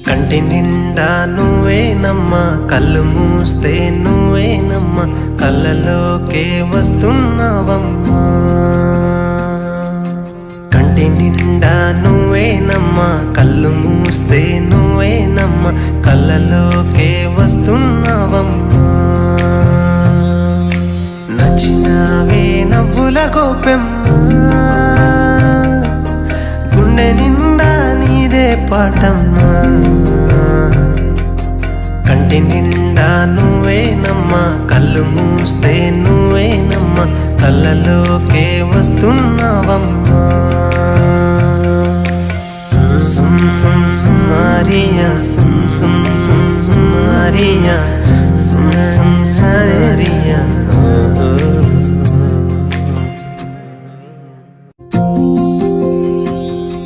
కంటి నిండా నువ్వేనమ్మా, కళ్ళు మూస్తే నువ్వేనమ్మా, కళ్ళలోకే వస్తున్నావమ్మా. కంటి నిండా నువ్వేనమ్మా, కళ్ళు మూస్తే నువ్వేనమ్మా, కళ్ళలోకే వస్తున్నావమ్మా. నచ్చినవే నవ్వుల గోపెమ్మా, గుండె నిండా నీదే పాటమ్మా. కంటి నిండా నువ్వేనమ్మా, కళ్ళు మూస్తే నువ్వేనమ్మా, కళ్ళలోకే వస్తున్నావమ్మా.